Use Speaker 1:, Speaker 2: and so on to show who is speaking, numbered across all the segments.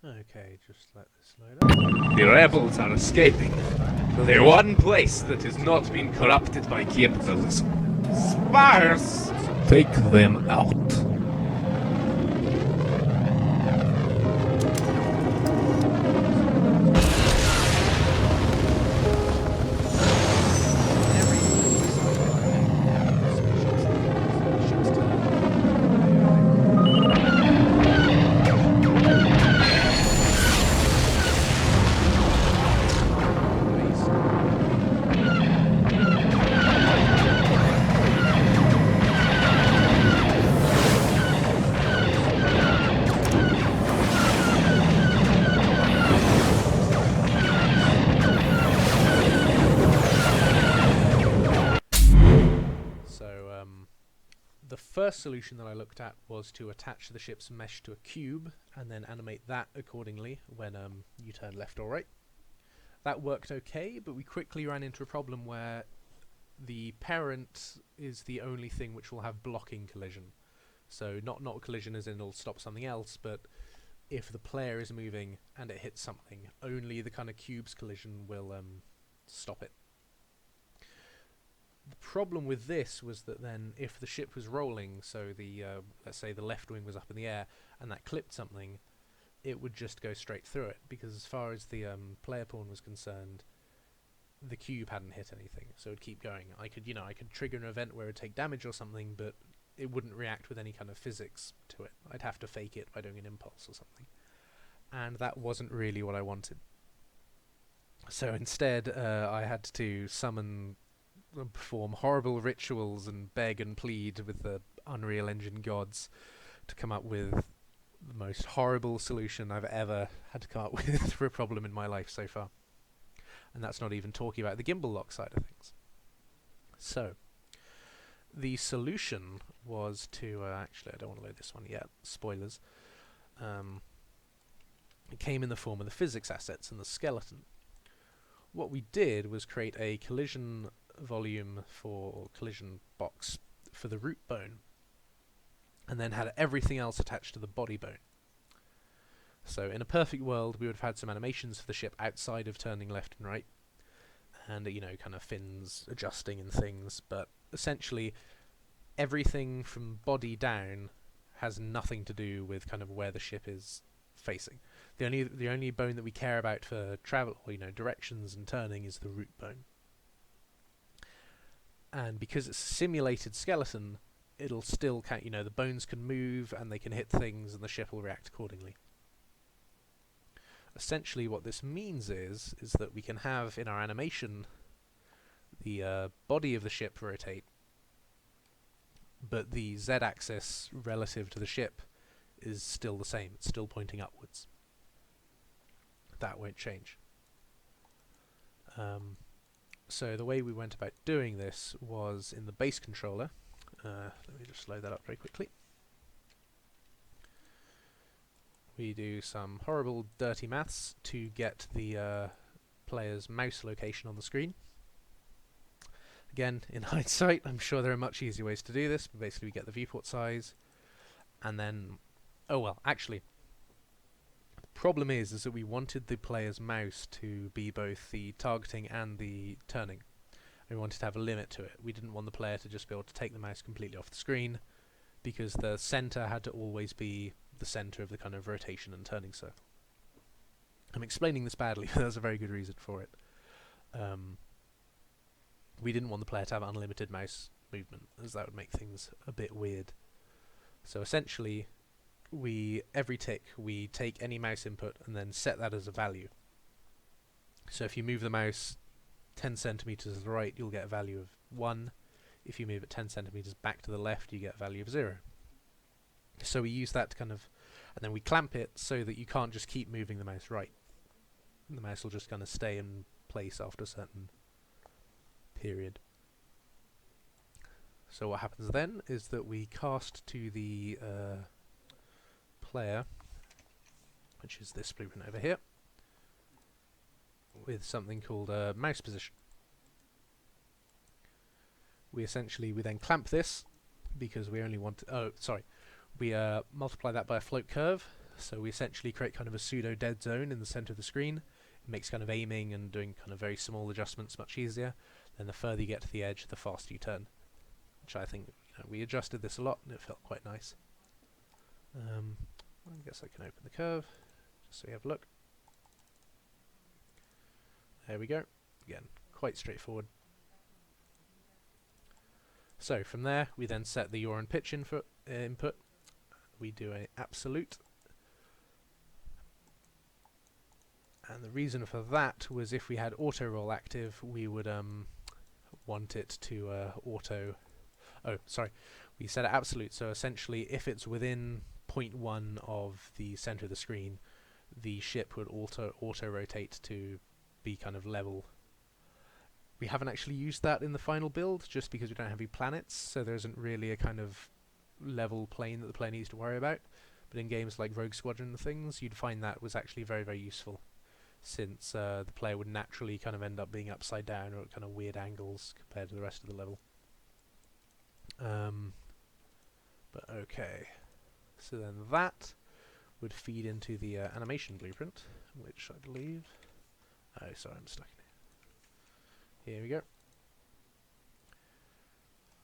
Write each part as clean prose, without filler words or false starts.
Speaker 1: Okay, just let this load up.
Speaker 2: The rebels are escaping. The one place that has not been corrupted by capitalism. Spires! Take them out.
Speaker 1: The first solution that I looked at was to attach the ship's mesh to a cube and then animate that accordingly when you turn left or right. That worked okay, but we quickly ran into a problem where the parent is the only thing which will have blocking collision. So not collision as in it'll stop something else, but if the player is moving and it hits something, only the kind of cube's collision will stop it. The problem with this was that then if the ship was rolling, so the let's say the left wing was up in the air and that clipped something, it would just go straight through it, because as far as the player pawn was concerned, the cube hadn't hit anything, so it would keep going. I could trigger an event where it would take damage or something, but it wouldn't react with any kind of physics to it. I'd have to fake it by doing an impulse or something, and that wasn't really what I wanted. So instead, I had to perform horrible rituals and beg and plead with the Unreal Engine gods to come up with the most horrible solution I've ever had to come up with for a problem in my life so far. And that's not even talking about the gimbal lock side of things. So, the solution was to... actually, I don't want to load this one yet. Spoilers. It came in the form of the physics assets and the skeleton. What we did was create a collision volume or collision box for the root bone, and then had everything else attached to the body bone. So in a perfect world, we would have had some animations for the ship outside of turning left and right, and kind of fins adjusting and things, but essentially everything from body down has nothing to do with kind of where the ship is facing. The only bone that we care about for travel, or directions and turning, is the root bone. And because it's a simulated skeleton, it'll still count. The bones can move and they can hit things, and the ship will react accordingly. Essentially, what this means is that we can have in our animation the body of the ship rotate, but the z-axis relative to the ship is still the same. It's still pointing upwards. That won't change. So the way we went about doing this was in the base controller. Let me just load that up very quickly. We do some horrible dirty maths to get the player's mouse location on the screen. Again, in hindsight, I'm sure there are much easier ways to do this, but basically we get the viewport size, and then... oh well, actually, the problem is that we wanted the player's mouse to be both the targeting and the turning. We wanted to have a limit to it. We didn't want the player to just be able to take the mouse completely off the screen, because the center had to always be the center of the kind of rotation and turning circle. I'm explaining this badly, but there's a very good reason for it. We didn't want the player to have unlimited mouse movement, as that would make things a bit weird. So essentially, every tick, we take any mouse input and then set that as a value. So if you move the mouse 10 centimeters to the right, you'll get a value of 1. If you move it 10 centimeters back to the left, you get a value of 0. So we use that to and then we clamp it so that you can't just keep moving the mouse right. The mouse will just kind of stay in place after a certain period. So what happens then is that we cast to the player, which is this blueprint over here, with something called mouse position. We then clamp this, because we only want we multiply that by a float curve, So we essentially create kind of a pseudo dead zone in the center of the screen. It makes kind of aiming and doing kind of very small adjustments much easier. Then the further you get to the edge, the faster you turn. Which I think, we adjusted this a lot and it felt quite nice. I guess I can open the curve just so you have a look. There we go. Again, quite straightforward. So from there, we then set the yaw and pitch input. We do a absolute. And the reason for that was if we had auto roll active, we would want it to auto. Oh, sorry. We set it absolute. So essentially, if it's within 0.1 of the center of the screen, the ship would auto rotate to be kind of level. We haven't actually used that in the final build, just because we don't have any planets, so there isn't really a kind of level plane that the player needs to worry about. But in games like Rogue Squadron and things, you'd find that was actually very, very useful, since the player would naturally kind of end up being upside down or at kind of weird angles compared to the rest of the level. But okay, so then that would feed into the animation blueprint, which I believe... Oh, sorry, I'm stuck in here. Here we go.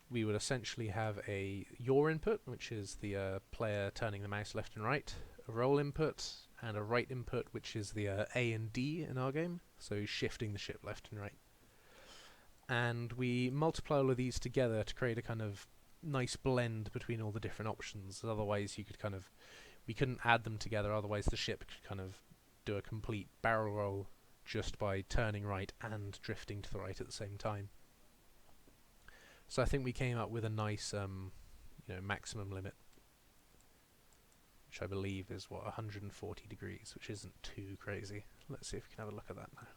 Speaker 1: We would essentially have a yaw input, which is the player turning the mouse left and right, a roll input, and a right input, which is the A and D in our game, so shifting the ship left and right. And we multiply all of these together to create a kind of nice blend between all the different options. Otherwise, you could kind of... we couldn't add them together, otherwise the ship could kind of do a complete barrel roll just by turning right and drifting to the right at the same time. So I think we came up with a nice maximum limit, which I believe is, 140 degrees, which isn't too crazy. Let's see if we can have a look at that now.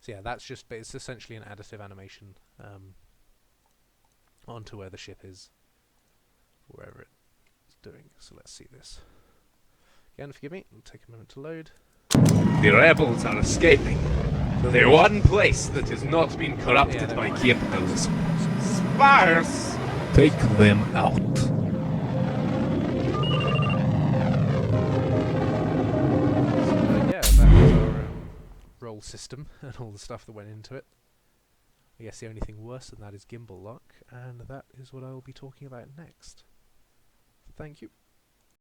Speaker 1: So yeah, that's just, it's essentially an additive animation onto where the ship is, wherever it's doing. So let's see this. Again, forgive me, it'll take a moment to load.
Speaker 2: The rebels are escaping to the one place that has not been corrupted by capitals. Spires! Take them out.
Speaker 1: Yeah, that was our roll system and all the stuff that went into it. I guess the only thing worse than that is gimbal lock, and that is what I will be talking about next. Thank you.